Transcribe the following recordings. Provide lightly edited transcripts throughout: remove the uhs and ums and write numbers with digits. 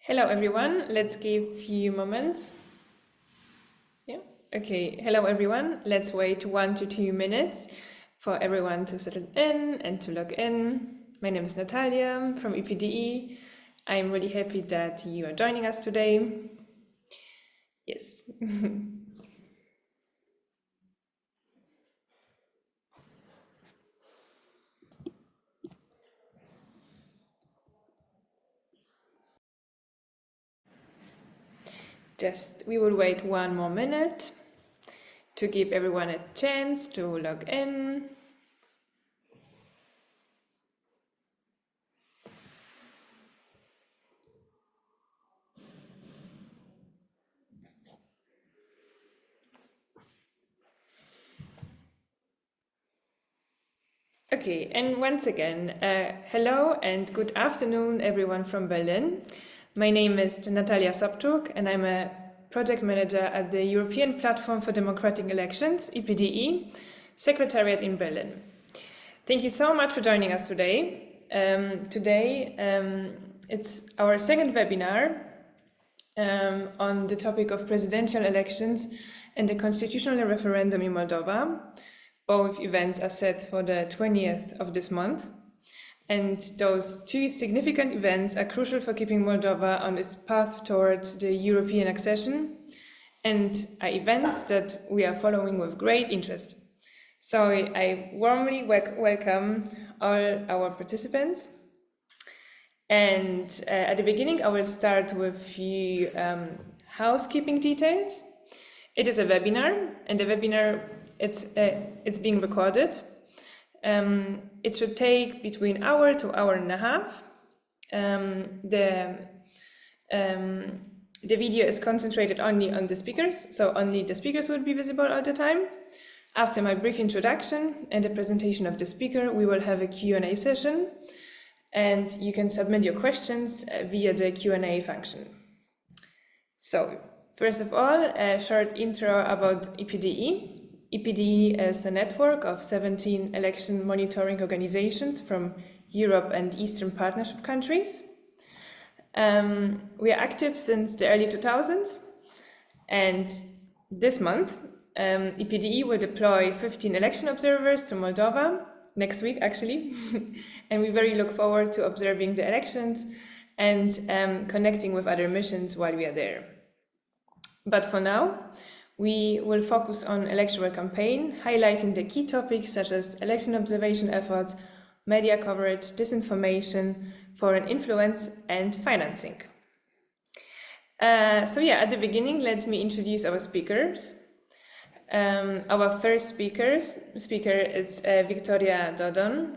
Hello everyone, let's give a few moments. Yeah, okay. Hello everyone, let's wait 1 to 2 minutes for everyone to settle in and to log in. My name is Natalia from EPDE. I'm really happy that you are joining us today. Yes. We will wait 1 more minute to give everyone a chance to log in. Okay, and once again, hello and good afternoon everyone from Berlin. My name is Natalia Sobczuk and I'm a project manager at the European Platform for Democratic Elections, EPDE, Secretariat in Berlin. Thank you so much for joining us today. It's our second webinar on the topic of presidential elections and the constitutional referendum in Moldova. Both events are set for the 20th of this month. And those two significant events are crucial for keeping Moldova on its path towards the European accession and are events that we are following with great interest. So I warmly welcome all our participants. And at the beginning, I will start with a few housekeeping details. It is a webinar, and the webinar it's being recorded. It should take between hour to hour and a half. The video is concentrated only on the speakers, so only the speakers will be visible all the time. After my brief introduction and the presentation of the speaker, we will have a Q&A session, and you can submit your questions via the Q&A function. So, first of all, a short intro about EPDE. EPDE is a network of 17 election monitoring organizations from Europe and Eastern Partnership countries. We are active since the early 2000s, and this month EPDE will deploy 15 election observers to Moldova, next week actually, and we very look forward to observing the elections and connecting with other missions while we are there. But for now, we will focus on electoral campaign, highlighting the key topics such as election observation efforts, media coverage, disinformation, foreign influence, and financing. At the beginning, let me introduce our speakers. Our first speaker is Victoria Dodon.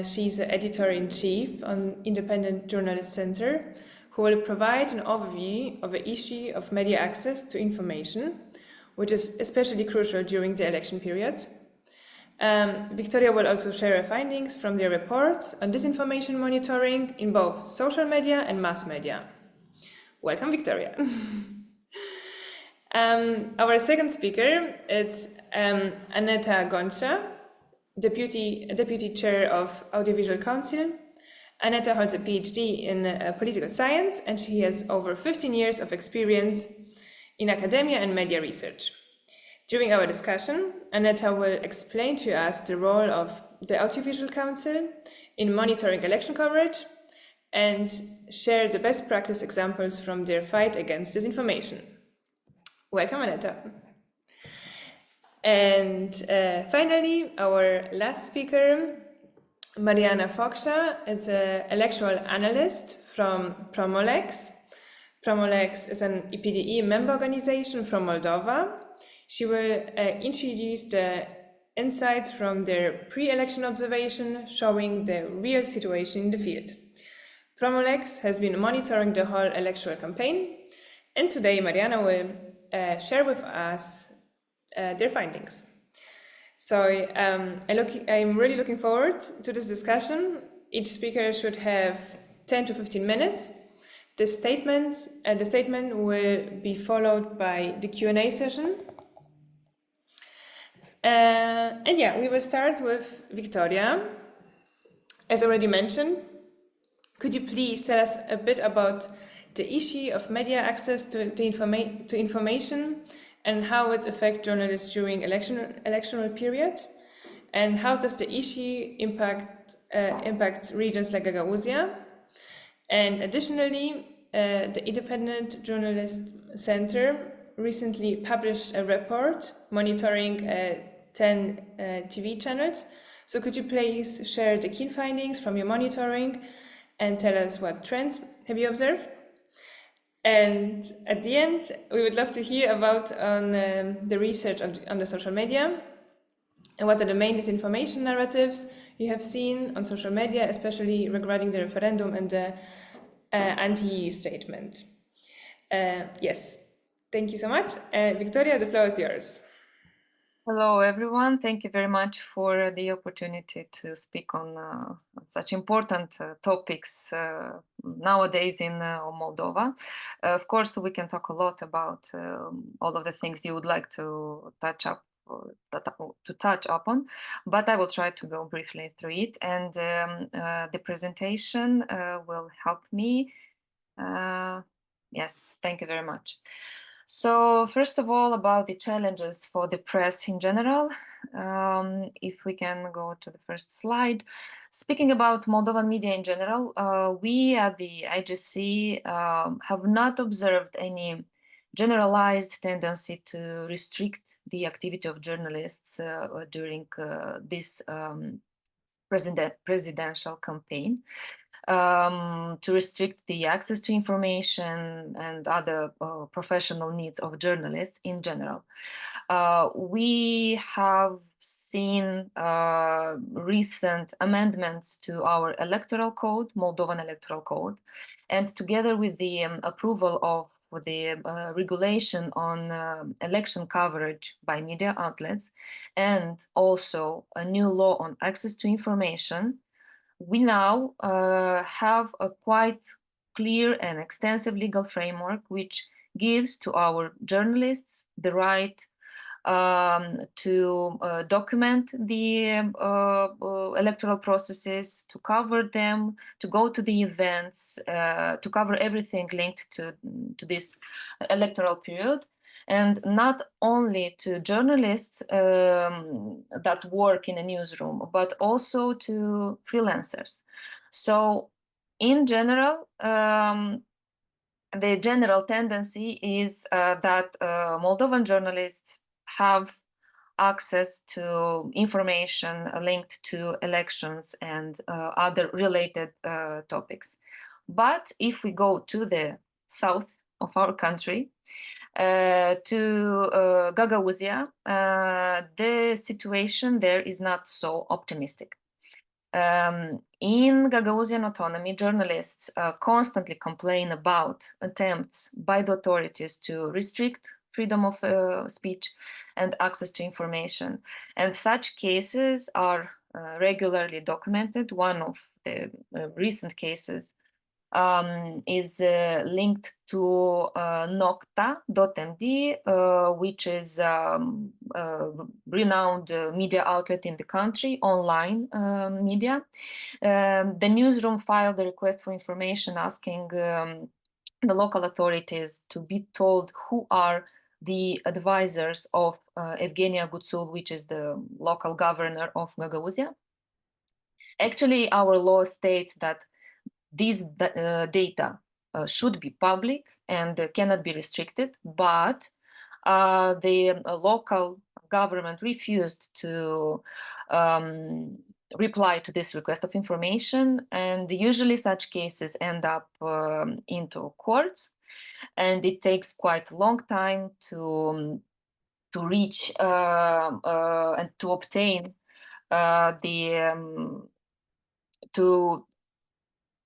She's the editor-in-chief on Independent Journalist Center, who will provide an overview of the issue of media access to information, which is especially crucial during the election period. Victoria will also share her findings from their reports on disinformation monitoring in both social media and mass media. Welcome, Victoria. Our second speaker is Aneta Gonța, Deputy Chair of Audiovisual Council. Aneta holds a PhD in political science, and she has over 15 years of experience in academia and media research. During our discussion, Aneta will explain to us the role of the Audiovisual Council in monitoring election coverage and share the best practice examples from their fight against disinformation. Welcome, Aneta. And finally, our last speaker, Mariana Focșa, is an electoral analyst from Promo-LEX. Promo-LEX is an EPDE member organization from Moldova. She will introduce the insights from their pre-election observation, showing the real situation in the field. Promo-LEX has been monitoring the whole electoral campaign, and today Mariana will share with us their findings. So I'm really looking forward to this discussion. Each speaker should have 10 to 15 minutes. The statement will be followed by the Q&A session. We will start with Victoria. As already mentioned, could you please tell us a bit about the issue of media access to information and how it affects journalists during electoral period, and how does the issue impact regions like Gagauzia. And additionally, the Independent Journalist Center recently published a report monitoring 10 TV channels. So could you please share the key findings from your monitoring and tell us what trends have you observed? And at the end, we would love to hear about the research on the social media and what are the main disinformation narratives you have seen on social media, especially regarding the referendum and the anti-EU statement. Yes, thank you so much. Victoria, the floor is yours. Hello, everyone. Thank you very much for the opportunity to speak on such important topics nowadays in Moldova. Of course, we can talk a lot about all of the things you would like to touch upon, but I will try to go briefly through it, and the presentation will help me. Yes, thank you very much. So first of all, about the challenges for the press in general, if we can go to the first slide. Speaking about Moldovan media in general, we at the IGC have not observed any generalized tendency to restrict the activity of journalists during this presidential campaign. To restrict the access to information and other professional needs of journalists in general. We have seen recent amendments to our electoral code, Moldovan electoral code, and together with the approval of the regulation on election coverage by media outlets, and also a new law on access to information, we now have a quite clear and extensive legal framework which gives to our journalists the right to document the electoral processes, to cover them, to go to the events, to cover everything linked to this electoral period. And not only to journalists that work in a newsroom, but also to freelancers. So in general, the general tendency is that Moldovan journalists have access to information linked to elections and other related topics. But if we go to the south of our country, to Gagauzia, the situation there is not so optimistic. In Gagauzian autonomy, journalists constantly complain about attempts by the authorities to restrict freedom of speech and access to information. And such cases are regularly documented. One of the recent cases is linked to Nocta.md, which is a renowned media outlet in the country, online media. The newsroom filed a request for information asking the local authorities to be told who are the advisors of Evgenia Guțul, which is the local governor of Gagauzia. Actually, our law states that these data should be public and cannot be restricted, but the local government refused to reply to this request of information, and usually such cases end up into courts, and it takes quite a long time to reach and to obtain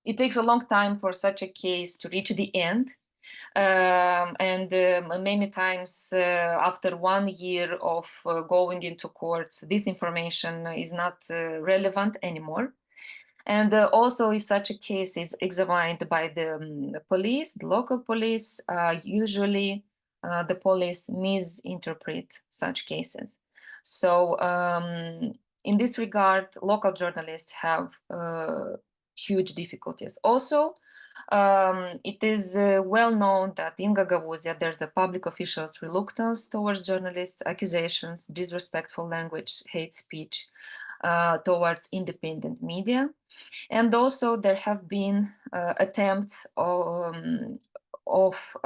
it takes a long time for such a case to reach the end. And many times after 1 year of going into courts, this information is not relevant anymore. And also, if such a case is examined by the police, the local police, usually the police misinterpret such cases. So in this regard, local journalists have huge difficulties. Also, It is well known that in Gagauzia there's a public official's reluctance towards journalists, accusations, disrespectful language, hate speech towards independent media. And also there have been attempts of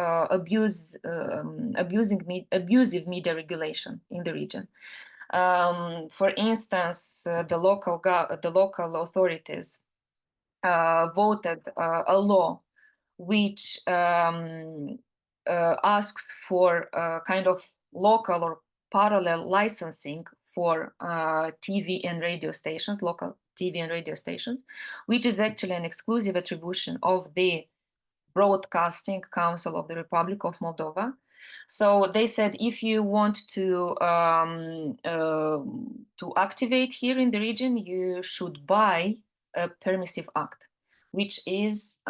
abusive media regulation in the region. For instance, the local authorities voted a law which asks for a kind of local or parallel licensing for TV and radio stations, local TV and radio stations, which is actually an exclusive attribution of the Broadcasting Council of the Republic of Moldova. So they said, if you want to activate here in the region, you should buy a permissive act, which is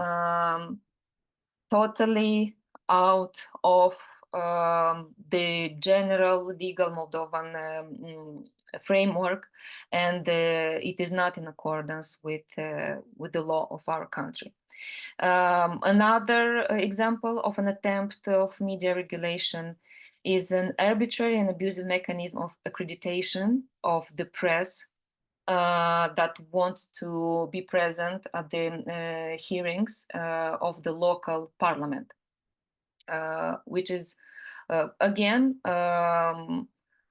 totally out of the general legal Moldovan framework, and it is not in accordance with the law of our country. Another example of an attempt of media regulation is an arbitrary and abusive mechanism of accreditation of the press that want to be present at the hearings of the local parliament, which is again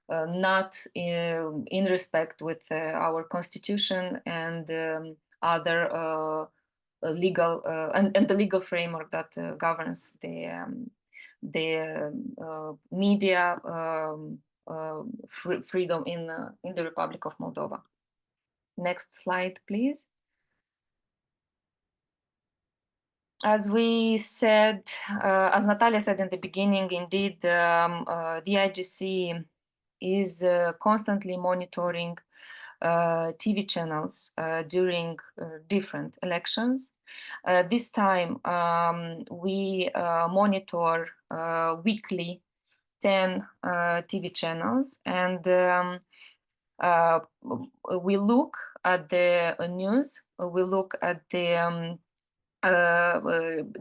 not in respect with our constitution and other legal and the legal framework that governs the media freedom in the Republic of Moldova. Next slide, please. As we said, as Natalia said in the beginning, indeed, the IGC is constantly monitoring TV channels during different elections. This time, we monitor weekly 10 TV channels, and we look at the news, we look at the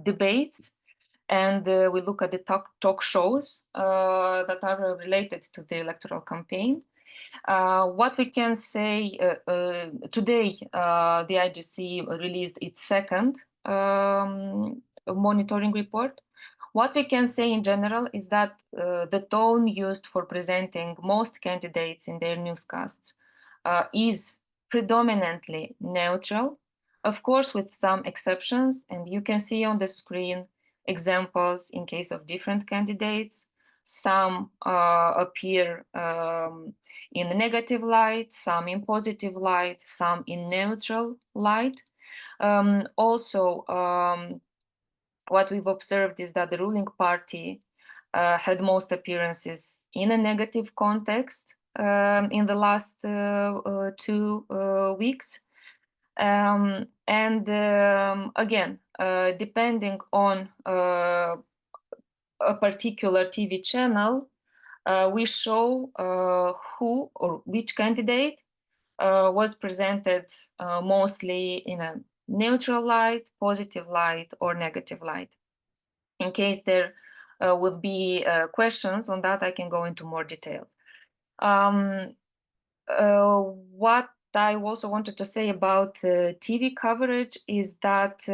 debates, and we look at the talk shows that are related to the electoral campaign. What we can say today, the IGC released its second monitoring report. What we can say in general is that the tone used for presenting most candidates in their newscasts is predominantly neutral, of course with some exceptions, and you can see on the screen examples in case of different candidates. Some appear in a negative light, some in positive light, some in neutral light. Also, what we've observed is that the ruling party had most appearances in a negative context in the last 2 weeks. Again, depending on a particular TV channel, we show who or which candidate was presented mostly in a neutral light, positive light, or negative light. In case there would be questions on that, I can go into more details. What I also wanted to say about TV coverage is that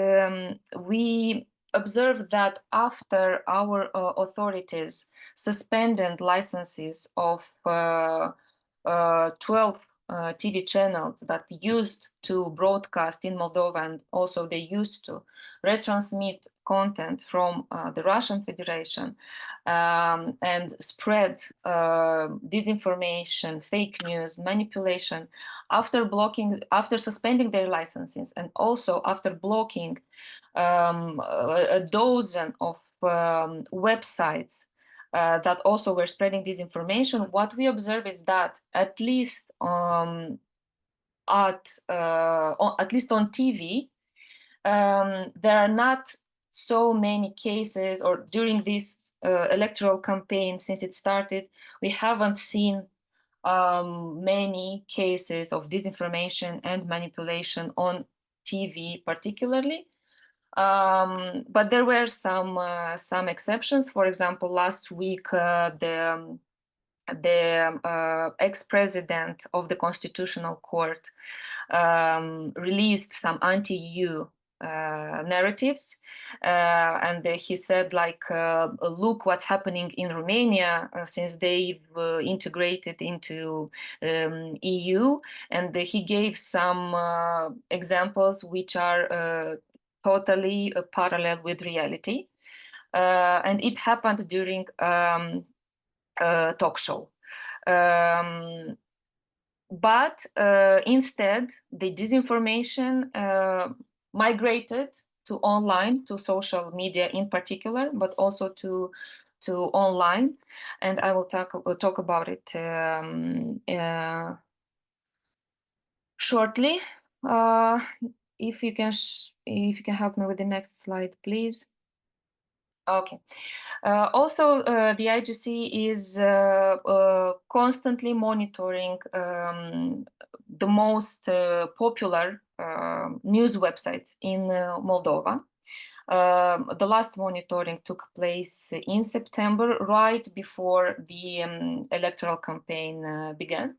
we observed that after our authorities suspended licenses of 12 TV channels that used to broadcast in Moldova, and also they used to retransmit content from the Russian Federation and spread disinformation, fake news, manipulation, after suspending their licenses, and also after blocking a dozen of websites that also were spreading disinformation. What we observe is that at least on TV, there are not so many cases, or during this electoral campaign since it started, we haven't seen many cases of disinformation and manipulation on TV particularly. But there were some exceptions. For example, last week, the ex-president of the Constitutional Court released some anti-EU narratives, and he said, like, look what's happening in Romania since they've integrated into EU, and he gave some examples which are totally parallel with reality, and it happened during talk show. But instead, the disinformation migrated to online, to social media in particular, but also to online, and I will talk about it shortly. If you can help me with the next slide, please. Okay. Also, the IGC is constantly monitoring the most popular news websites in Moldova. The last monitoring took place in September, right before the electoral campaign began.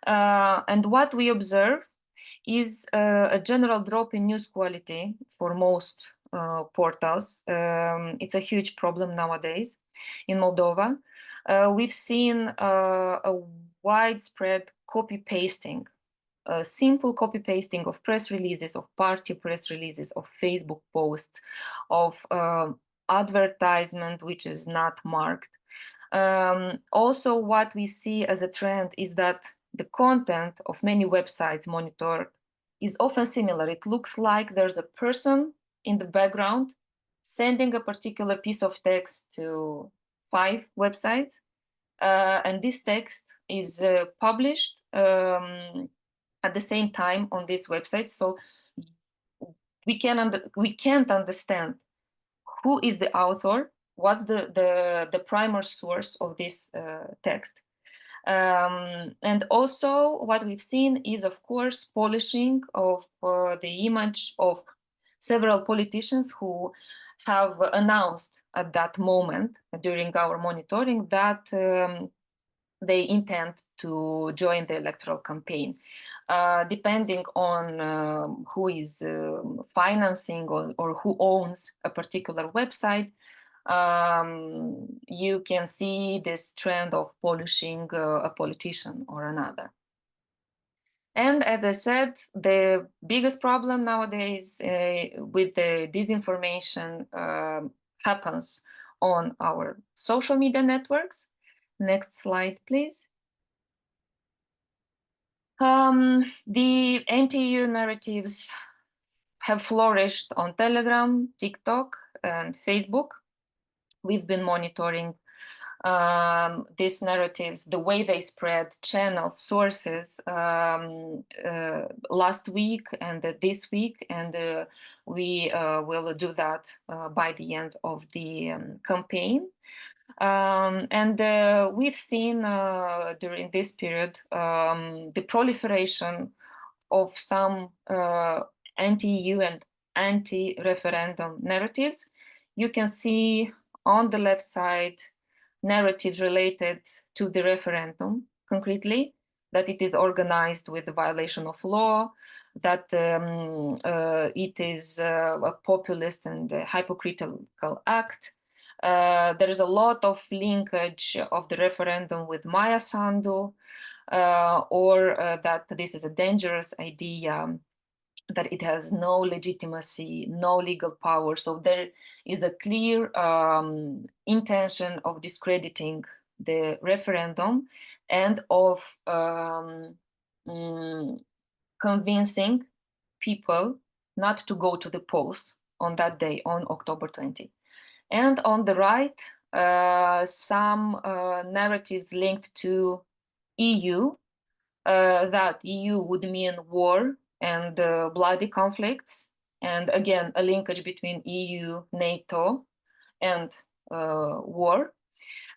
And what we observe is a general drop in news quality for most portals. It's a huge problem nowadays in Moldova. We've seen a widespread copy-pasting, simple copy-pasting of press releases, of party press releases, of Facebook posts, of advertisement which is not marked. Also, what we see as a trend is that the content of many websites monitored is often similar. It looks like there's a person in the background sending a particular piece of text to 5 websites, and this text is published at the same time on this website. So we can't understand who is the author, what's the primary source of this text. And also what we've seen is, of course, polishing of the image of several politicians who have announced at that moment during our monitoring that they intend to join the electoral campaign. Depending on who is financing or who owns a particular website, you can see this trend of polishing a politician or another. And as I said, the biggest problem nowadays with the disinformation happens on our social media networks. Next slide, please. The anti-EU narratives have flourished on Telegram, TikTok, and Facebook. We've been monitoring these narratives, the way they spread, channels, sources, last week and this week, and we will do that by the end of the campaign. And we've seen during this period the proliferation of some anti-EU and anti-referendum narratives. You can see on the left side narratives related to the referendum, concretely, that it is organized with the violation of law, that it is a populist and hypocritical act. There is a lot of linkage of the referendum with Maya Sandu, or that this is a dangerous idea, that it has no legitimacy, no legal power. So there is a clear intention of discrediting the referendum and of convincing people not to go to the polls on that day, on October 20. And on the right, some narratives linked to EU, that EU would mean war and bloody conflicts, and again, a linkage between EU, NATO, and war.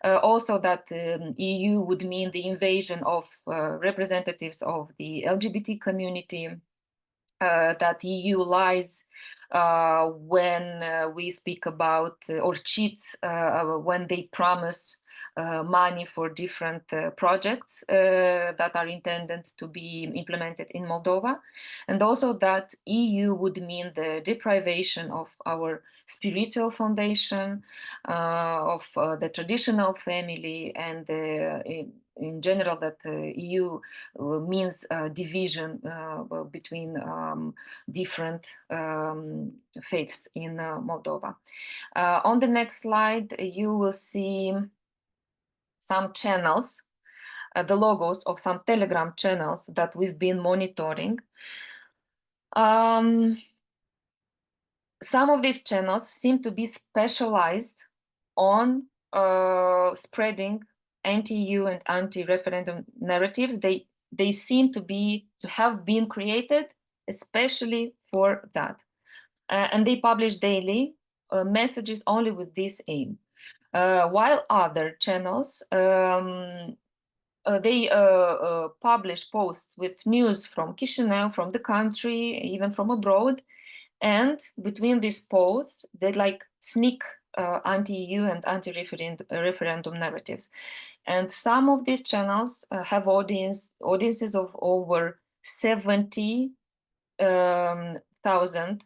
Also that EU would mean the invasion of representatives of the LGBT community, that EU lies when we speak about or cheats when they promise money for different projects that are intended to be implemented in Moldova, and also that EU would mean the deprivation of our spiritual foundation, of the traditional family, and in general that EU means division between different faiths in Moldova. On the next slide, you will see some channels, the logos of some Telegram channels that we've been monitoring. Some of these channels seem to be specialized on spreading anti-EU and anti-referendum narratives. They seem to have been created especially for that. And they publish daily messages only with this aim. While other channels, they publish posts with news from Chisinau, from the country, even from abroad. And between these posts, they like sneak anti-EU and anti-referendum narratives. And some of these channels have audiences of over 70,000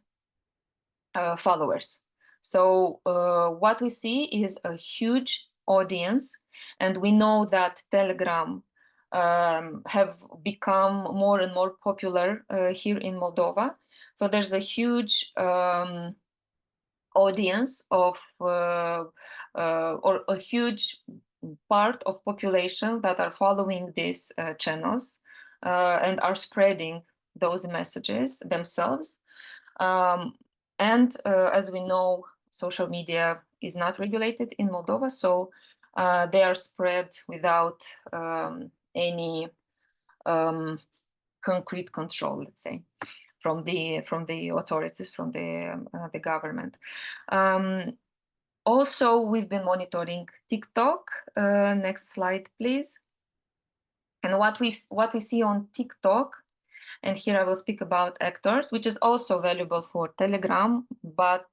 followers. So what we see is a huge audience, and we know that Telegram have become more and more popular here in Moldova. So there's a huge audience of or a huge part of population that are following these channels and are spreading those messages themselves. And as we know, social media is not regulated in Moldova, so they are spread without any concrete control, let's say, from the authorities, from the government. Also, we've been monitoring TikTok. Next slide, please. And what we see on TikTok, and here I will speak about actors, which is also valuable for Telegram, but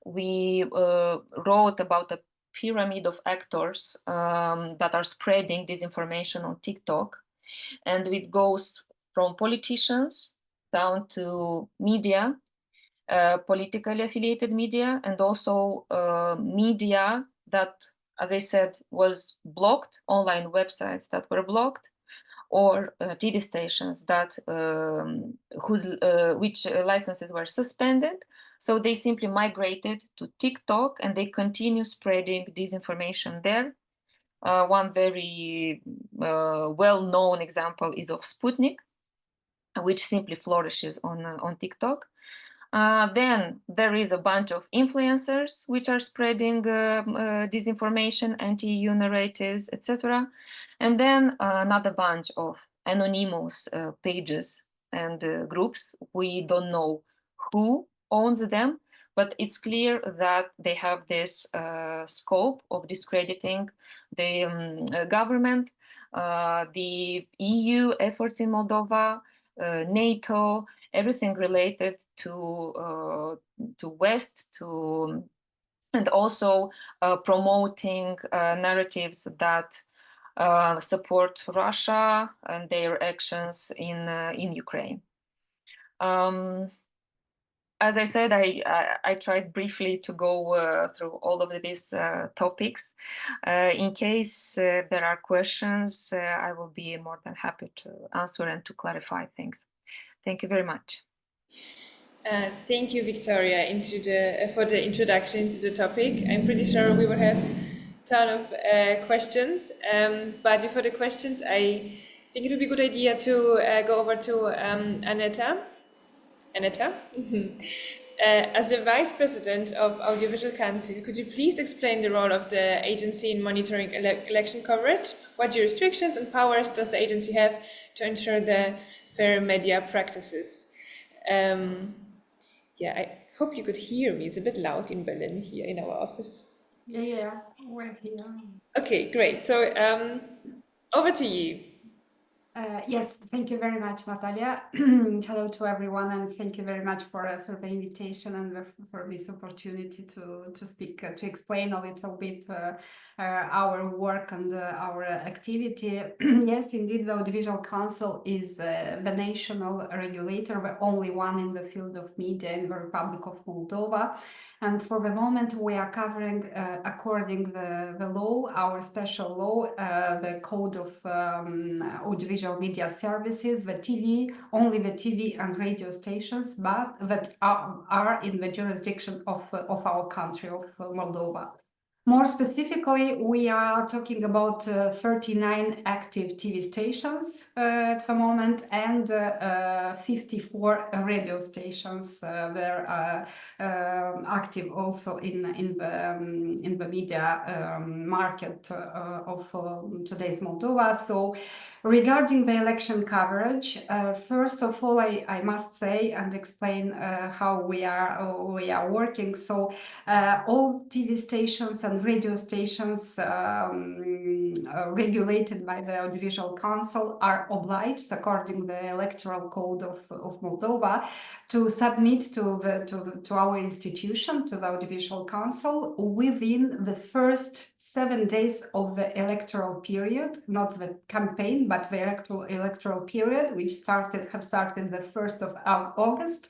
we wrote about a pyramid of actors that are spreading disinformation on TikTok. And it goes from politicians down to media, politically affiliated media, and also media that, as I said, was blocked, online websites that were blocked, or TV stations that which licenses were suspended. So they simply migrated to TikTok and they continue spreading disinformation there. One very well-known example is of Sputnik, which simply flourishes on TikTok. Then there is a bunch of influencers which are spreading disinformation, anti-EU narratives, etc. And then another bunch of anonymous pages and groups. We don't know who owns them, but it's clear that they have this scope of discrediting the government, the EU efforts in Moldova, NATO, everything related to West, and also promoting narratives that support Russia and their actions in Ukraine. As I said, I tried briefly to go through all of these topics. In case there are questions, I will be more than happy to answer and to clarify things. Thank you very much. Thank you, Victoria, for the introduction to the topic. I'm pretty sure we will have a ton of questions, but before the questions, I think it would be a good idea to go over to Aneta. As the Vice President of Audiovisual Council, could you please explain the role of the agency in monitoring election coverage? What jurisdictions and powers does the agency have to ensure the fair media practices? Yeah, I hope you could hear me. It's a bit loud in Berlin here in our office. Yeah, we're here. Okay, great. So over to you. Yes, thank you very much, Natalia. Hello to everyone, and thank you very much for the invitation and for this opportunity to speak, to explain a little bit our work and our activity. Yes, indeed, the Audiovisual Council is the national regulator, the only one in the field of media in the Republic of Moldova. And for the moment, we are covering, according the law, our special law, the Code of Audiovisual Media Services, the TV, only the TV and radio stations, but that are in the jurisdiction of our country, of Moldova. More specifically, we are talking about 39 active TV stations at the moment, and 54 radio stations. They're active also in the media market of today's Moldova. So, regarding the election coverage, first of all, I must say and explain how we are working. So, all TV stations and radio stations regulated by the Audiovisual Council are obliged, according to the Electoral Code of Moldova, to submit to our institution, to the Audiovisual Council, within the first 7 days of the electoral period, not the campaign, but the electoral period, which have started the 1st of August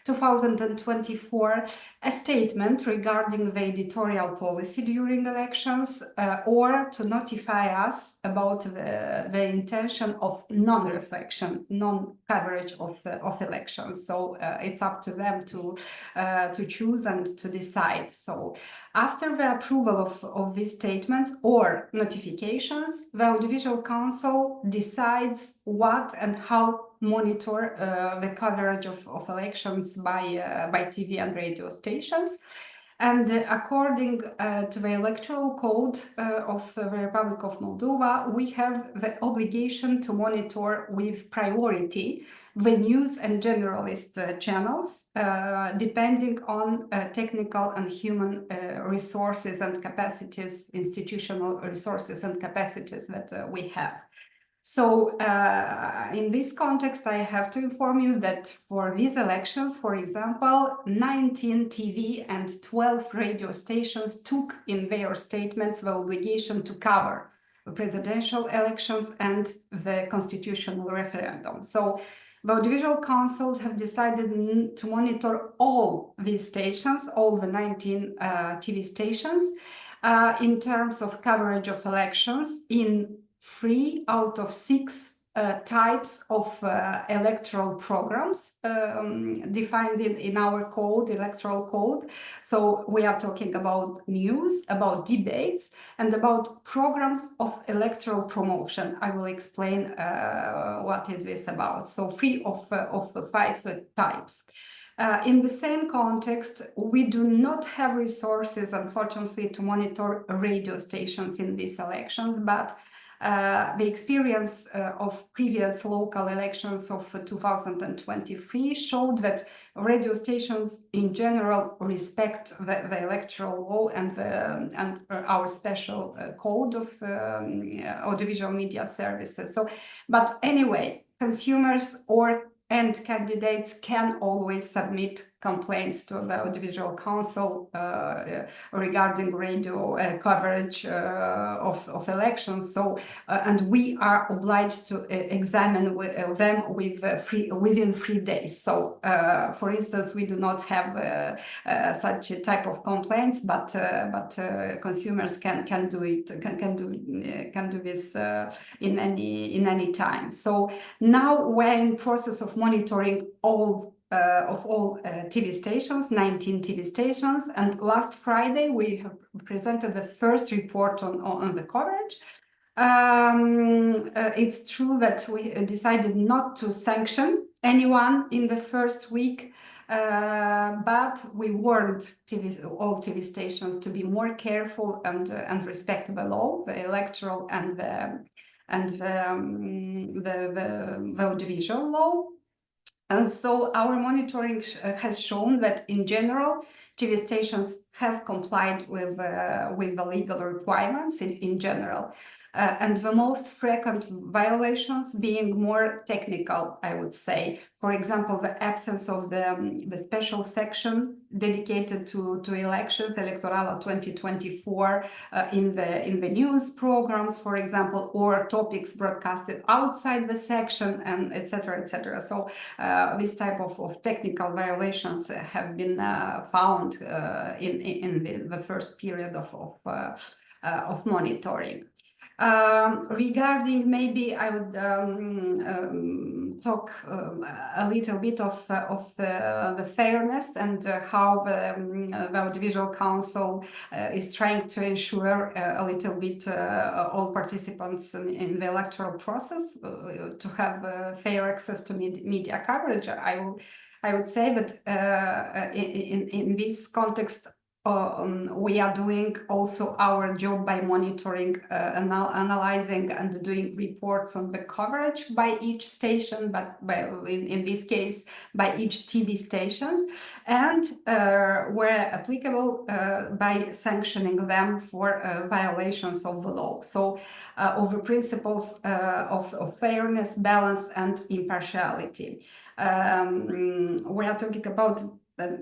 2024, a statement regarding the editorial policy during elections, or to notify us about the intention of non-reflection, non-coverage of elections. So it's up to them to choose and to decide. So after the approval of these statements or notifications, the Audiovisual Council decides what and how monitor the coverage of elections by TV and radio stations. And according to the Electoral Code of the Republic of Moldova, we have the obligation to monitor with priority the news and generalist channels, depending on technical and human resources and capacities, institutional resources and capacities that we have. So in this context, I have to inform you that for these elections, for example, 19 TV and 12 radio stations took in their statements the obligation to cover the presidential elections and the constitutional referendum. So the Audiovisual Council have decided to monitor all these stations, all the 19 TV stations, in terms of coverage of elections in 3 out of 6 types of electoral programs defined in our code, Electoral Code. So we are talking about news, about debates, and about programs of electoral promotion. I will explain what is this about. So 3 of the 5 types. In the same context, we do not have resources, unfortunately, to monitor radio stations in these elections, but the experience of previous local elections of 2023 showed that radio stations in general respect the electoral law and our special code of audiovisual media services. So, but anyway, consumers and candidates can always submit complaints to the Audiovisual Council regarding radio coverage of elections. So, and we are obliged to examine them within 3 days. So, for instance, we do not have such a type of complaints, but consumers can do it. Can do this in any time. So now we're in process of monitoring all TV stations, 19 TV stations, and last Friday we have presented the first report on the coverage. It's true that we decided not to sanction anyone in the first week, but we warned all TV stations to be more careful and respect the law, the electoral and the audiovisual law. And so our monitoring has shown that in general, TV stations have complied with the legal requirements in general. and the most frequent violations being more technical, I would say. For example, the absence of the special section dedicated to elections, Electoral 2024, in the news programs, for example, or topics broadcasted outside the section, and etc., etc. So this type of technical violations have been found in the first period of monitoring. Regarding, maybe I would talk a little bit of the fairness and how the Audiovisual Council is trying to ensure a little bit all participants in the electoral process to have fair access to media coverage. I would say that in this context, we are doing also our job by monitoring, analyzing and doing reports on the coverage by each station, but in this case, by each TV stations, and where applicable, by sanctioning them for violations of the law. So over principles of fairness, balance, and impartiality. We are talking about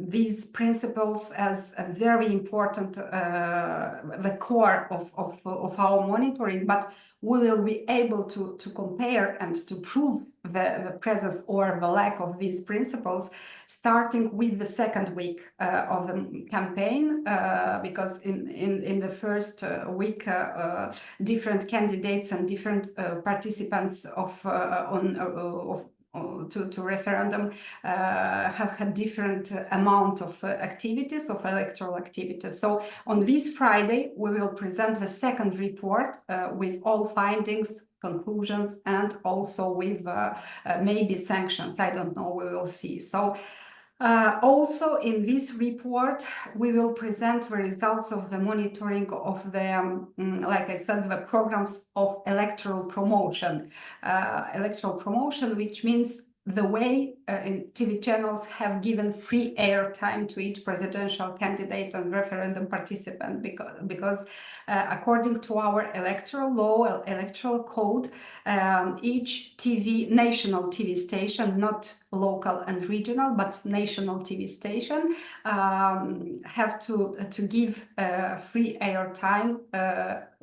these principles as a very important, the core of our monitoring, but we will be able to compare and to prove the presence or the lack of these principles starting with the second week of the campaign, because in the first week different candidates and different participants to referendum have had different amount of activities, of electoral activities. So on this Friday, we will present the second report with all findings, conclusions, and also with maybe sanctions. I don't know, we will see. So also in this report, we will present the results of the monitoring of the, like I said, the programs of electoral promotion. Electoral promotion, which means the way TV channels have given free airtime to each presidential candidate and referendum participant, because according to our electoral law, electoral code, each national TV station, not local and regional, but national TV station, have to give free airtime,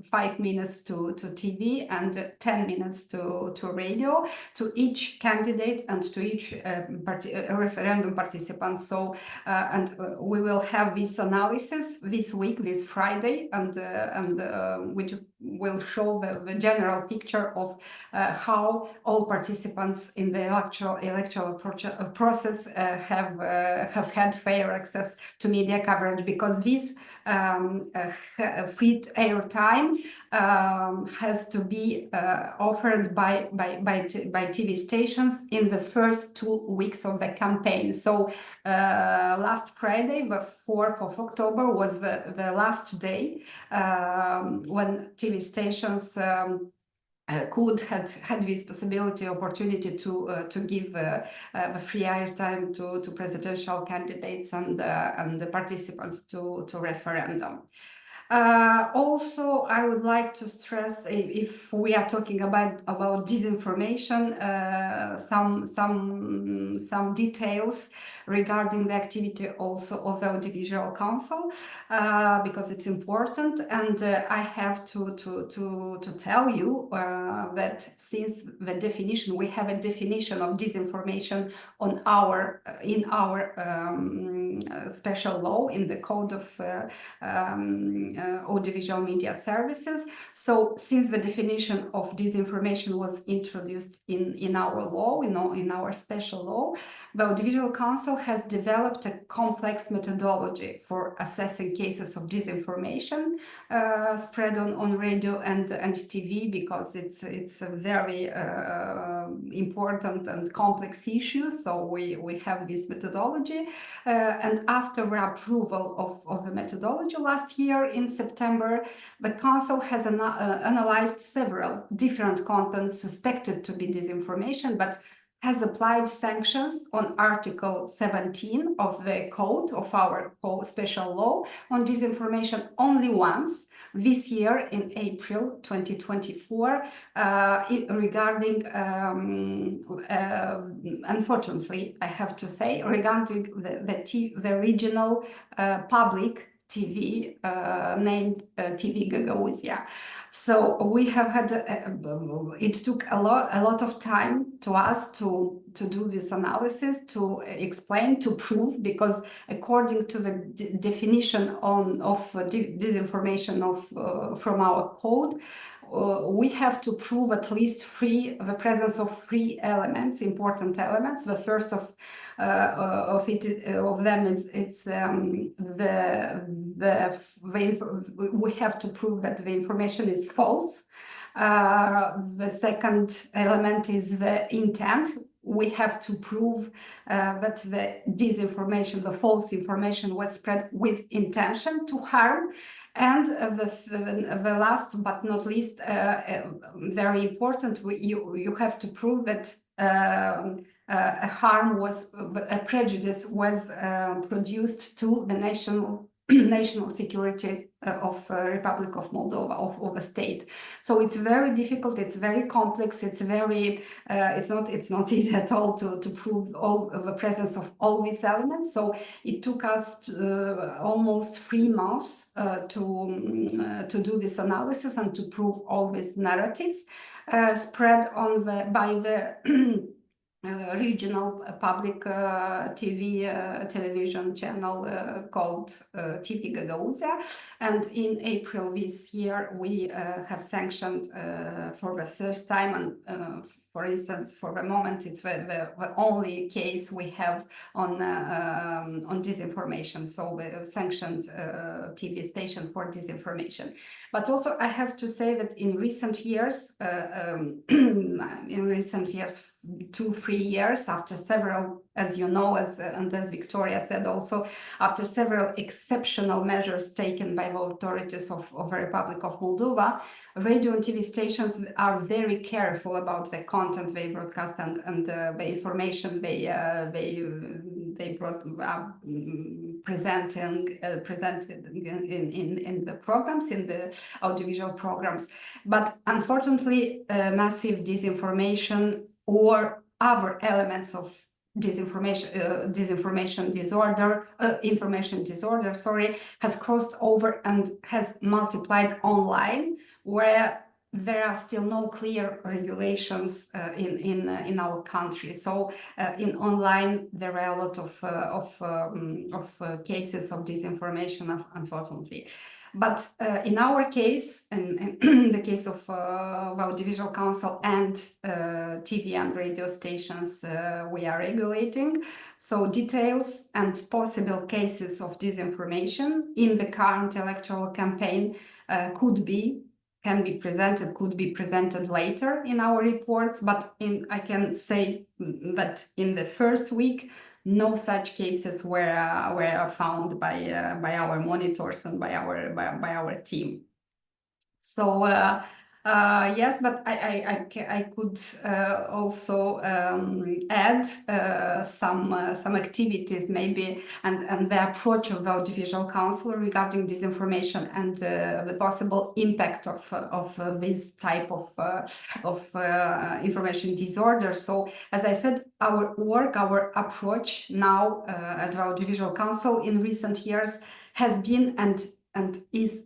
5 minutes to TV and 10 minutes to radio, to each candidate and to each referendum participant. So and we will have this analysis this week, this Friday, and which will show the general picture of how all participants in the electoral process have had fair access to media coverage, because this free airtime has to be offered by TV stations in the first 2 weeks of the campaign. So last Friday, the 4th of October, was the last day when TV stations had this possibility, opportunity to give the free airtime to presidential candidates and the participants to referendum. Also, I would like to stress, if we are talking about disinformation, some details regarding the activity also of the Audiovisual Council, because it's important, and I have to tell you that since the definition, we have a definition of disinformation in our special law, in the Code of Audiovisual Media Services. So since the definition of disinformation was introduced in our law, in our special law, the Audiovisual Council has developed a complex methodology for assessing cases of disinformation spread on radio and TV, because it's a very important and complex issue. So we have this methodology, and after the approval of the methodology last year in September, the Council has analyzed several different contents suspected to be disinformation, but has applied sanctions on Article 17 of the code of our special law on disinformation only once this year in April 2024 regarding, unfortunately, I have to say, regarding the regional public TV named TV Gagauzia. So we have had, it took a lot of time to us to do this analysis, to explain, to prove, because according to the definition of disinformation from our code, we have to prove at least the presence of three elements, important elements. The first of them is we have to prove that the information is false. The second element is the intent. We have to prove that the disinformation, the false information, was spread with intention to harm. And the last but not least, very important, you have to prove that a harm was, a prejudice was produced to the national security of Republic of Moldova, of a state. So it's very difficult, it's very complex, it's very it's not easy at all to prove all of the presence of all these elements. So it took us almost 3 months to do this analysis and to prove all these narratives spread on by the regional public television channel called TV Gagauzia. And in April this year, we have sanctioned for the first time, and for instance, for the moment, it's the only case we have on disinformation. So we sanctioned TV station for disinformation. But also, I have to say that in recent years, 2-3 years, after several, as you know, and as Victoria said also, after several exceptional measures taken by the authorities of the Republic of Moldova, radio and TV stations are very careful about the content they broadcast and the information they presented in the programs, in the audiovisual programs. But unfortunately, massive disinformation or other elements of information disorder, has crossed over and has multiplied online, where there are still no clear regulations in our country. So in online, there are a lot of cases of disinformation, unfortunately. But in our case, in the case of Audiovisual Council and TV and radio stations, we are regulating. So details and possible cases of disinformation in the current electoral campaign could be presented later in our reports. But I can say that in the first week, no such cases were found by our monitors and by our team. So yes, but I could also add some activities maybe and the approach of the Audiovisual Council regarding disinformation and the possible impact of this type of information disorder. So as I said, our work, our approach now at the Audiovisual Council in recent years has been and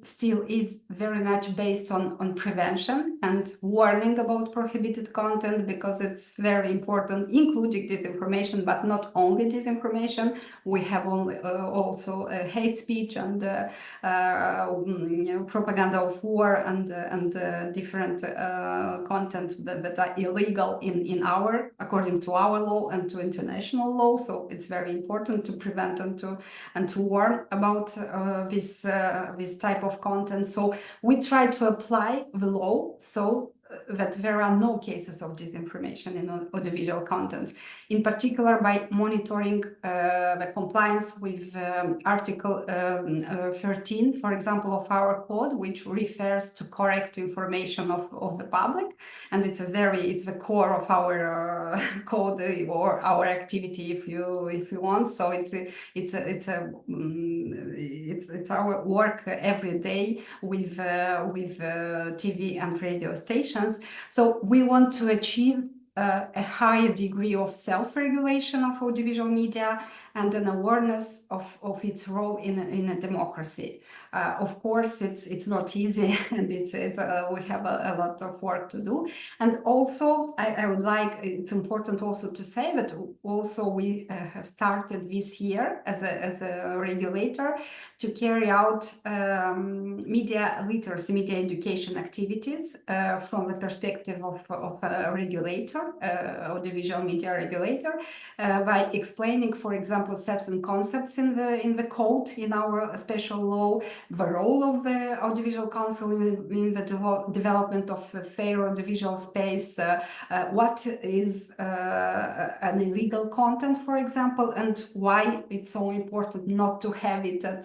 still is very much based on prevention and warning about prohibited content, because it's very important, including disinformation, but not only disinformation. We have also hate speech and propaganda of war and different content that are illegal according to our law and to international law. So it's very important to prevent and to warn about this type of content. So we try to apply the law. So that there are no cases of disinformation in audiovisual content, in particular by monitoring the compliance with Article 13, for example, of our code, which refers to correct information of the public, and it's the core of our code or our activity, if you want. So it's our work every day with TV and radio stations. So we want to achieve a higher degree of self-regulation of audiovisual media and an awareness of its role in a democracy. Of course, it's not easy, and we have a lot of work to do. And also, it's important also to say that also we have started this year as a regulator to carry out media literacy, media education activities from the perspective of a regulator, audiovisual media regulator, by explaining, for example, certain concepts in the code, in our special law, the role of the Audiovisual Council in the development of a fair audiovisual space, what is an illegal content, for example, and why it's so important not to have it at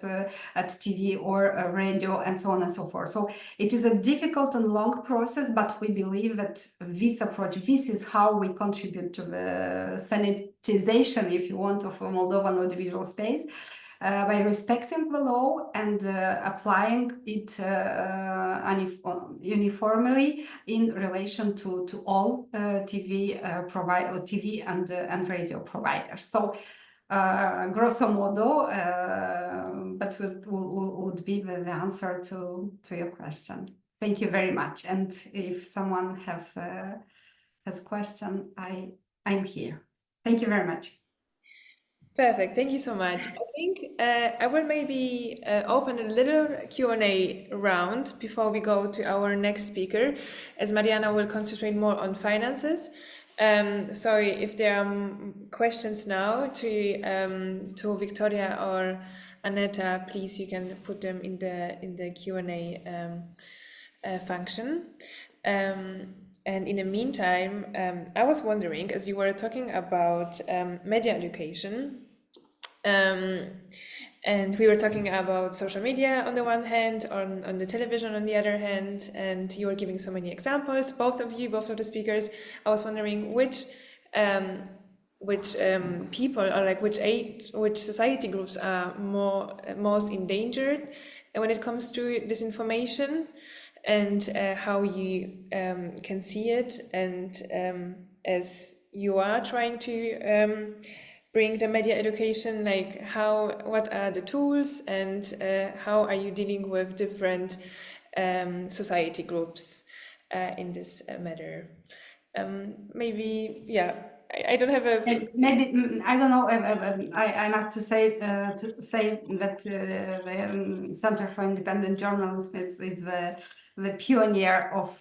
TV or radio, and so on and so forth. So it is a difficult and long process, but we believe that this approach, this is how we contribute to the sanitization, if you want, of a Moldovan audiovisual space, by respecting the law and applying it uniformly in relation to all TV and radio providers. So grosso modo, but would be the answer to your question. Thank you very much. And if someone has question, I'm here. Thank you very much. Perfect. Thank you so much. I think I will maybe open a little Q&A round before we go to our next speaker, as Mariana will concentrate more on finances. Sorry if there are questions now to Victoria or Aneta. Please, you can put them in the Q&A function. And in the meantime, I was wondering, as you were talking about media education, and we were talking about social media on the one hand, on the television on the other hand, and you were giving so many examples, both of the speakers. I was wondering which people, or like which society groups are most endangered when it comes to disinformation, and how you can see it, and as you are trying to bring the media education, like what are the tools, and how are you dealing with different society groups in this matter? Maybe, yeah, I don't have a... Maybe, I don't know, I must to say that the Center for Independent Journalism is the pioneer of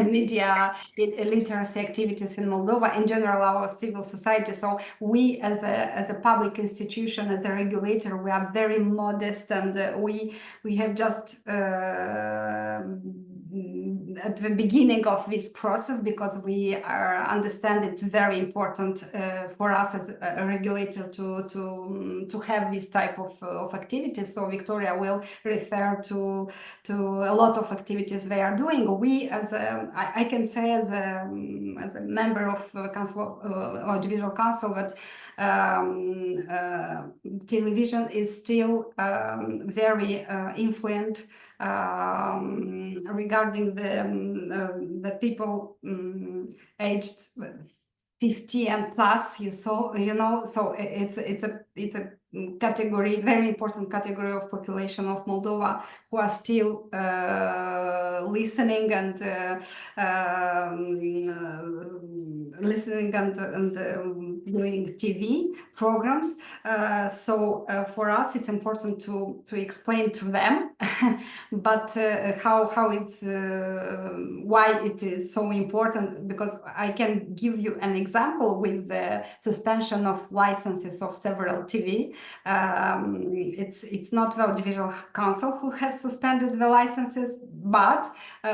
media literacy activities in Moldova, in general, our civil society. So we, as a public institution, as a regulator, we are very modest, and we have just at the beginning of this process, because we understand it's very important for us as a regulator to have this type of activities. So Victoria will refer to a lot of activities they are doing. We, I can say as a member of Audiovisual Council, that television is still very influent regarding the people aged 50 and plus. So it's a category, very important category of population of Moldova, who are still listening and doing TV programs. So for us, it's important to explain to them, but how it's why it is so important. Because I can give you an example with the suspension of licenses of several TV. It's not the Audiovisual Council who has suspended the licenses, but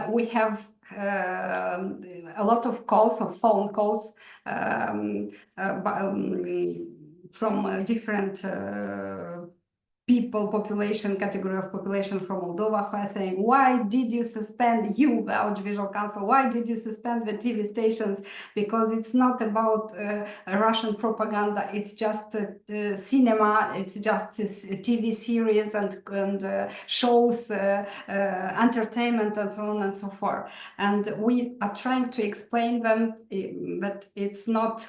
we have a lot of calls or phone calls from different people, population, category of population from Moldova who are saying, why did you suspend, you, the Audiovisual Council, why did you suspend the TV stations? Because it's not about Russian propaganda, it's just cinema, it's just this TV series and shows, entertainment and so on and so forth. And we are trying to explain them that it was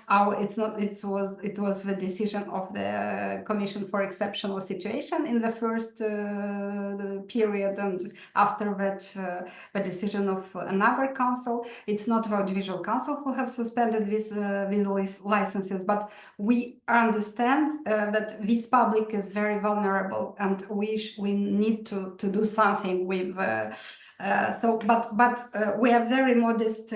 the decision of the Commission for Exceptional Situations in the first period, and after that the decision of another council. It's not the Audiovisual Council who have suspended these licenses, but we understand that this public is very vulnerable, and we need to do something with. But we are very modest.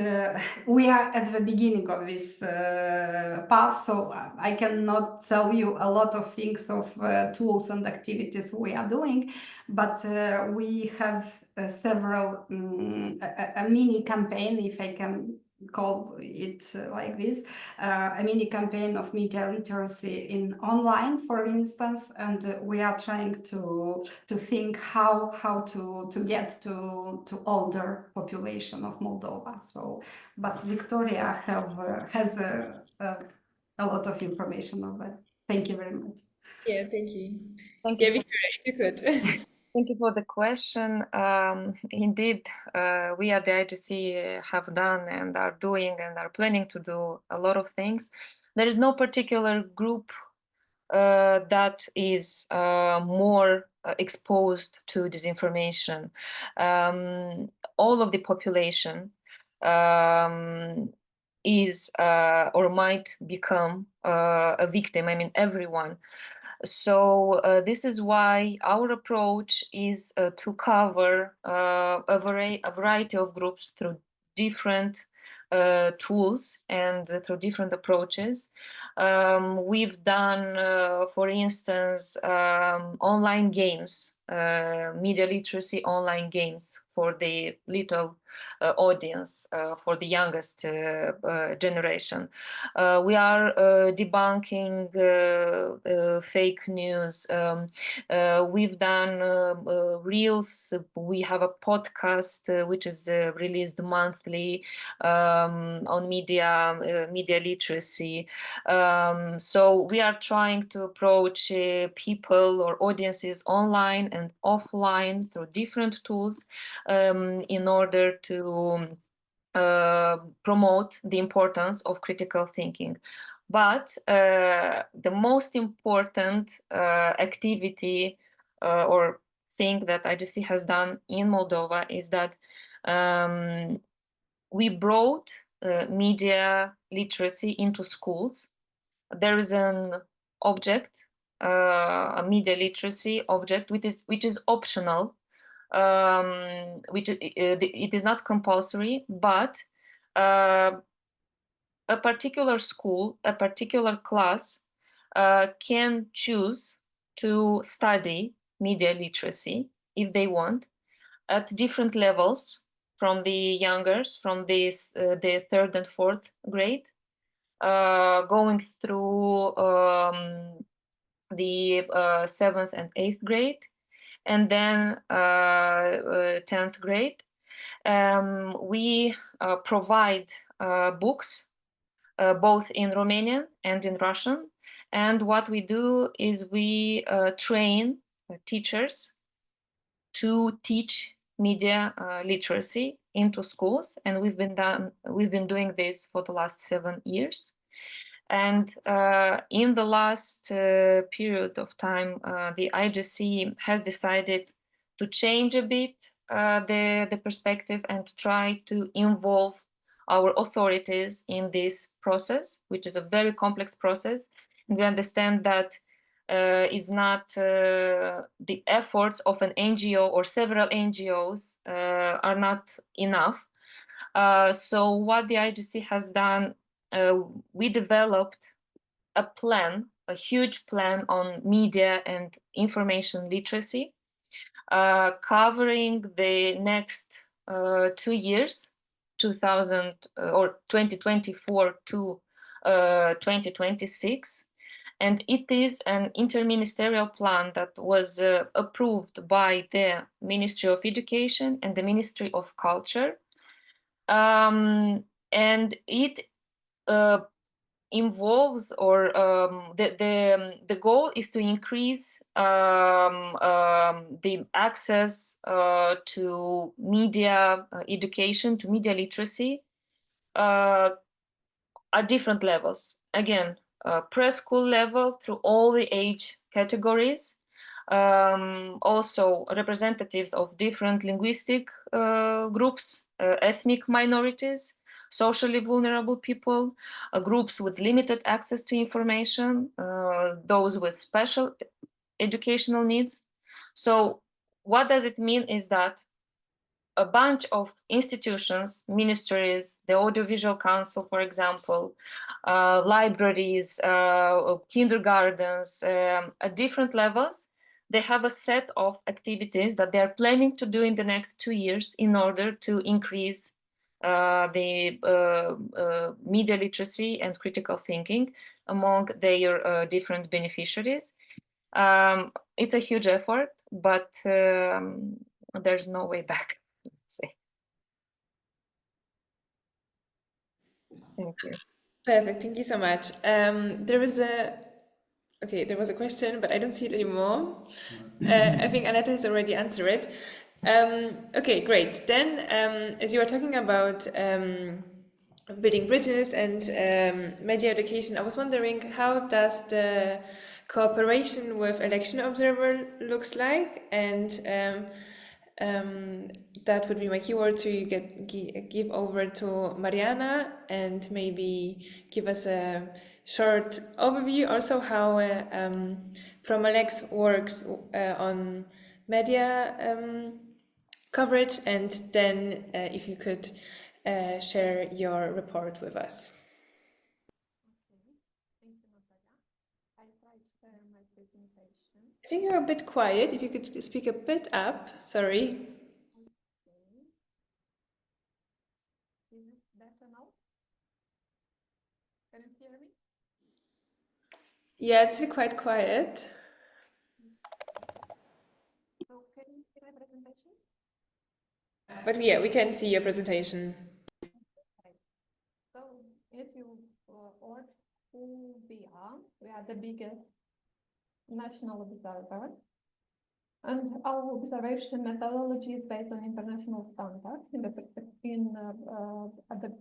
We are at the beginning of this path, so I cannot tell you a lot of things of tools and activities we are doing, but we have several a mini campaign, if I can call it like this, a mini campaign of media literacy in online, for instance, and we are trying to think how to get to older population of Moldova. So, but Victoria has a lot of information on that. Thank you very much. Yeah, thank you. Thank Yeah, you. Victoria, if you could. Thank you for the question. Indeed, we at the IGC have done and are doing and are planning to do a lot of things. There is no particular group that is more exposed to disinformation. All of the population is or might become a victim. I mean, everyone. So this is why our approach is to cover a variety of groups through different tools and through different approaches. We've done, for instance, online games, media literacy online games for the little audience, for the youngest generation. We are debunking fake news. We've done reels. We have a podcast which is released monthly on media literacy. So we are trying to approach people or audiences online and offline through different tools in order to promote the importance of critical thinking. But the most important activity or thing that IGC has done in Moldova is that we brought media literacy into schools. There is an object, a media literacy object, which is optional, it is not compulsory, but a particular school, a particular class can choose to study media literacy if they want at different levels, from the youngers, from the 3rd and 4th grade, going through the 7th and 8th grade, and then 10th grade. We provide books both in Romanian and in Russian. And what we do is we train teachers to teach media literacy into schools, and we've been doing this for the last 7 years. And in the last period of time, the IGC has decided to change a bit the perspective and to try to involve our authorities in this process, which is a very complex process. And we understand that is not the efforts of an NGO or several NGOs are not enough. So what the IGC has done, we developed a plan, a huge plan on media and information literacy, covering the next 2 years, 2024 to 2026. And it is an interministerial plan that was approved by the Ministry of Education and the Ministry of Culture. And it involves, or the goal is to increase the access to media education, to media literacy at different levels. Again, preschool level through all the age categories. Also representatives of different linguistic groups, ethnic minorities, socially vulnerable people, groups with limited access to information, those with special educational needs. So what does it mean is that a bunch of institutions, ministries, the Audiovisual Council, for example, libraries, kindergartens, at different levels, they have a set of activities that they are planning to do in the next 2 years in order to increase the media literacy and critical thinking among their different beneficiaries. It's a huge effort, but there's no way back. Say. Thank you. Perfect. Thank you so much. There was a question, but I don't see it anymore. I think Aneta has already answered it. Okay, great. Then, as you were talking about building bridges and media education, I was wondering, how does the cooperation with Election Observer looks like? And that would be my keyword to give over to Mariana, and maybe give us a short overview also how Promo-LEX works on media coverage, and then if you could share your report with us. Thank you, Natalia. I try to share my presentation. I think you're a bit quiet. If you could speak a bit up, sorry. Okay. Is it better now? Can you hear me? Yeah, it's quite quiet. So can you see my presentation? But yeah, we can see your presentation. Okay. So if you watch who we are the biggest national observer. And our observation methodology is based on international standards in the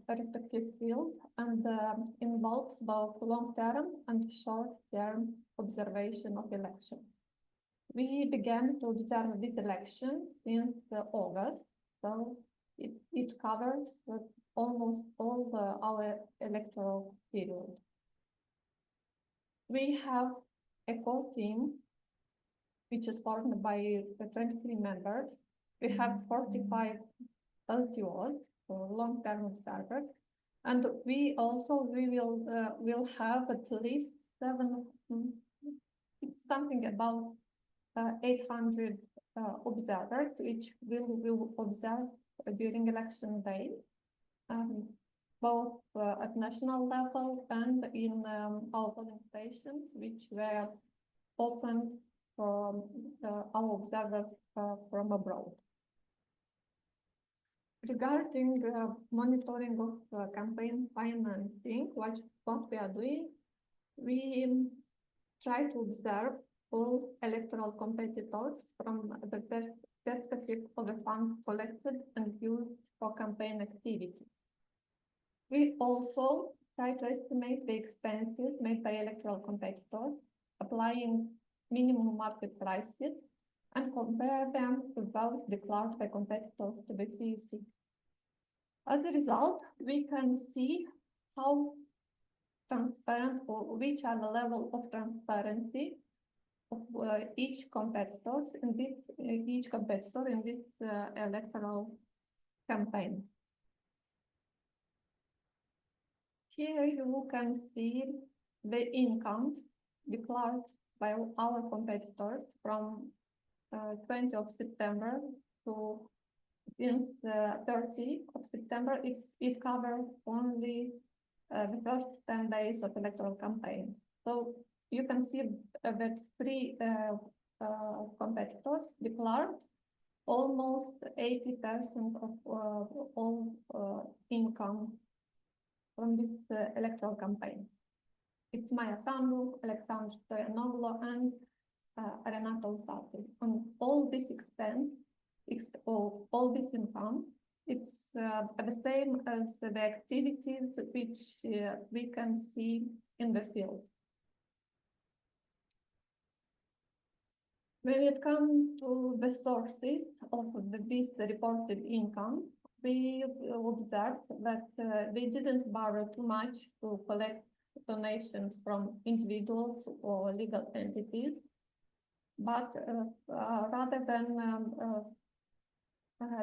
respective field, and involves both long-term and short-term observation of elections. We began to observe this election since August, so it covers almost all our electoral period. We have a core team which is formed by 23 members. We have 45 LTOs, or long-term observers, and we will have at least something about 800 observers, which will observe during election day, both at national level and in our polling stations, which were opened for our observers from abroad. Regarding monitoring of campaign financing, what we are doing, we try to observe all electoral competitors from the perspective of the funds collected and used for campaign activity. We also try to estimate the expenses made by electoral competitors, applying minimum market prices, and compare them to those declared by competitors to the CEC. As a result, we can see how transparent, or which are the level of transparency of each competitor in this electoral campaign. Here you can see the incomes declared by our competitors from 20th of September to since 30 of September, it covers only the first 10 days of electoral campaign. So you can see that three competitors declared almost 80% of all income from this electoral campaign. It's Maya Sandu, Alexandru Stoianoglu, and Renata Gonța. On all this expense, all this income, it's the same as the activities which we can see in the field. When it comes to the sources of this reported income, we observed that they didn't borrow too much to collect donations from individuals or legal entities, but rather than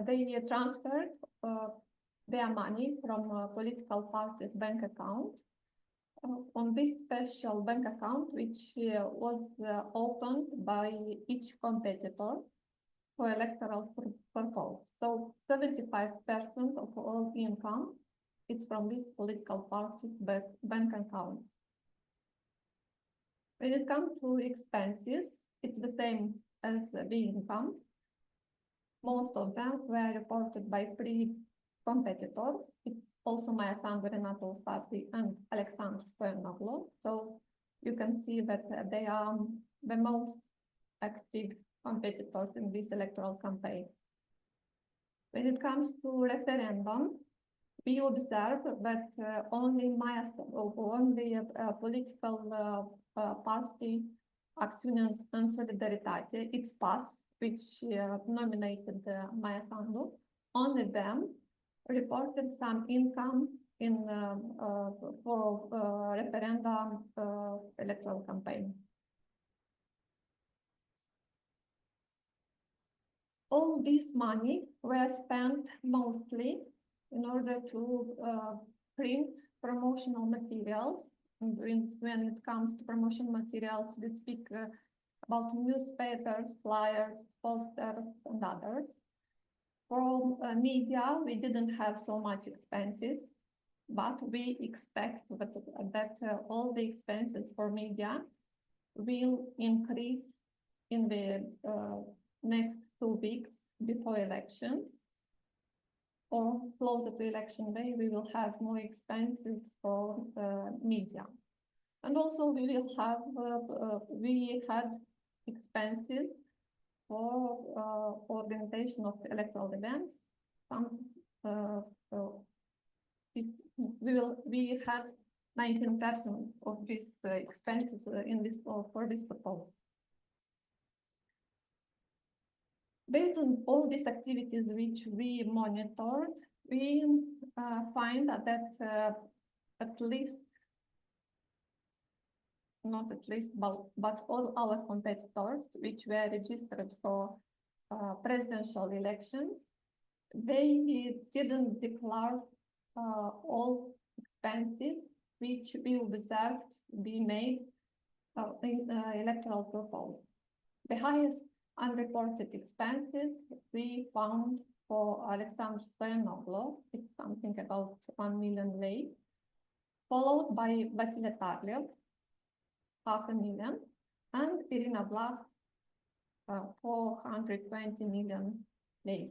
they transferred their money from a political party's bank account on this special bank account, which was opened by each competitor for electoral purpose. So 75% of all income is from this political party's bank account. When it comes to expenses, it's the same as the income. Most of them were reported by three competitors. It's also Maya Sandu, Renata Gonța, and Alexandru Stoianoglu. So you can see that they are the most active competitors in this electoral campaign. When it comes to referendum, we observe that only political party Acțiune în Solidaritate, its PAS, which nominated Maya Sandu, only them reported some income in for referendum electoral campaign. All this money were spent mostly in order to print promotional materials. When it comes to promotional materials, we speak about newspapers, flyers, posters, and others. For media, we didn't have so much expenses, but we expect that all the expenses for media will increase in the next 2 weeks before elections, or closer to election day. We will have more expenses for media, and also we will have we had expenses for organization of electoral events. We had 19% of these expenses in this for this proposal. Based on all these activities which we monitored, we find that at least, not at least, but all our competitors which were registered for presidential elections, they didn't declare all expenses which we observed be made in electoral proposal. The highest unreported expenses we found for Alexandru Stoianoglu, it's something about 1 million lei, followed by Vasile Tarlev, 500,000, and Irina Blah, 420 million lei.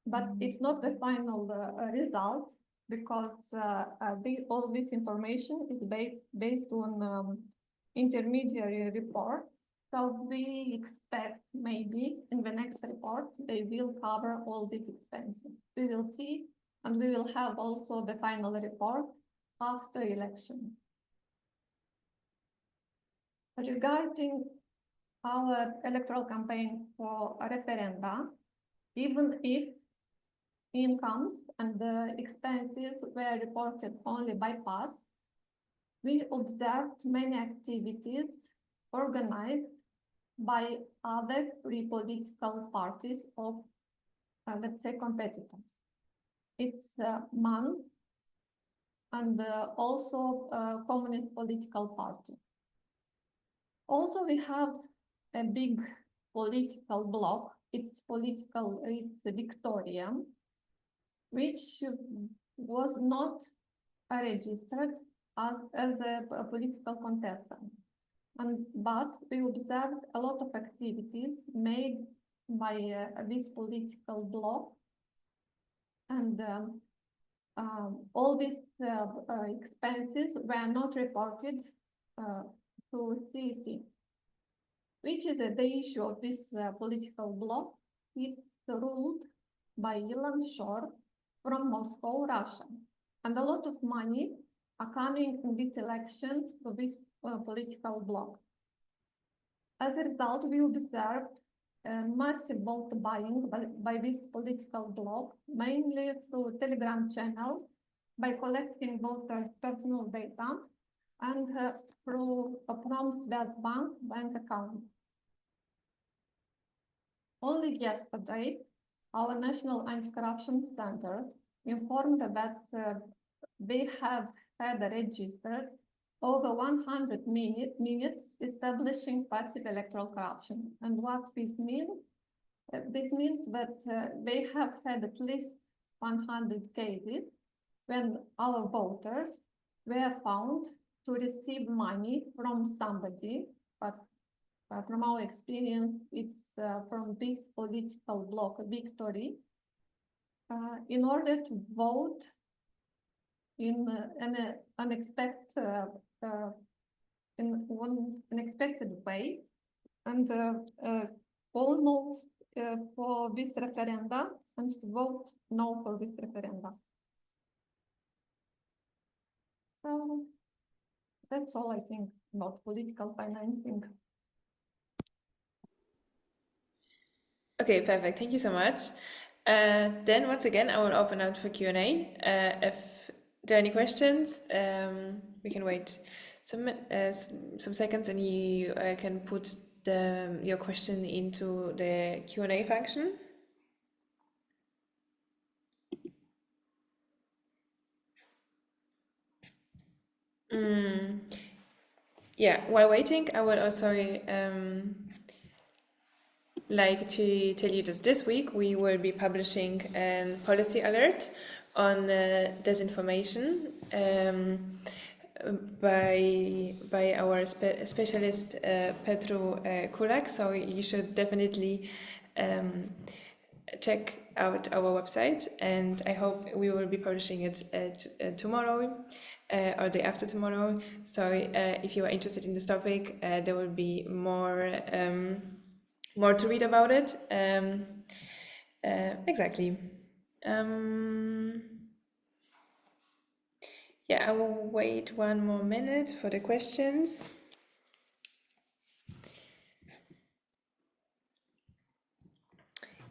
But it's not the final result, because all this information is based on intermediary reports. So we expect maybe in the next report they will cover all these expenses. We will see, and we will have also the final report after election. Regarding our electoral campaign for a referenda, even if incomes and the expenses were reported only by PAS, we observed many activities organized by other free political parties of, let's say, competitors. It's MAN and also Communist Political Party. Also, we have a big political bloc its Victoria, which was not registered as a political contestant. But we observed a lot of activities made by this political bloc, and all these expenses were not reported to CEC, which is the issue of this political bloc. It's ruled by Ilan Shor from Moscow, Russia, and a lot of money are coming in these elections to this political bloc. As a result, we observed massive vote buying by this political bloc, mainly through Telegram channels, by collecting voters' personal data, and through a Swedbank bank account. Only yesterday, our National Anti-Corruption Center informed that they have had registered over 100 minutes establishing passive electoral corruption. And what this means? This means that they have had at least 100 cases when our voters were found to receive money from somebody, but from our experience, it's from this political bloc victory, in order to vote in an unexpected way, and almost for this referenda, and to vote no for this referenda. So that's all I think about political financing. Okay, perfect. Thank you so much. Then once again, I will open out for Q&A. If there are any questions, we can wait some seconds, and you can put your question into the Q&A function. Yeah, while waiting, I will also like to tell you that this week we will be publishing a policy alert on disinformation by our specialist Petru Kulak. So you should definitely check out our website, and I hope we will be publishing it tomorrow or day after tomorrow. So if you are interested in this topic, there will be more to read about it. Exactly. Yeah, I will wait 1 more minute for the questions.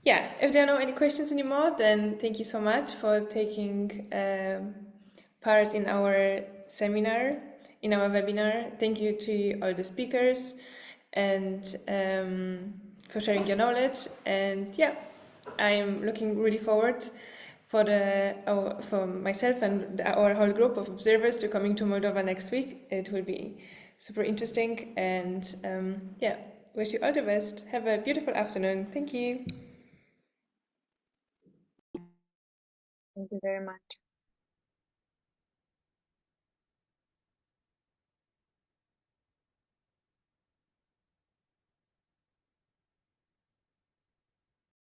Yeah, if there are no any questions anymore, then thank you so much for taking part in our seminar, in our webinar. Thank you to all the speakers, and for sharing your knowledge. And yeah, I'm looking really forward for myself and our whole group of observers to coming to Moldova next week. It will be super interesting, and yeah, wish you all the best. Have a beautiful afternoon. Thank you. Thank you very much.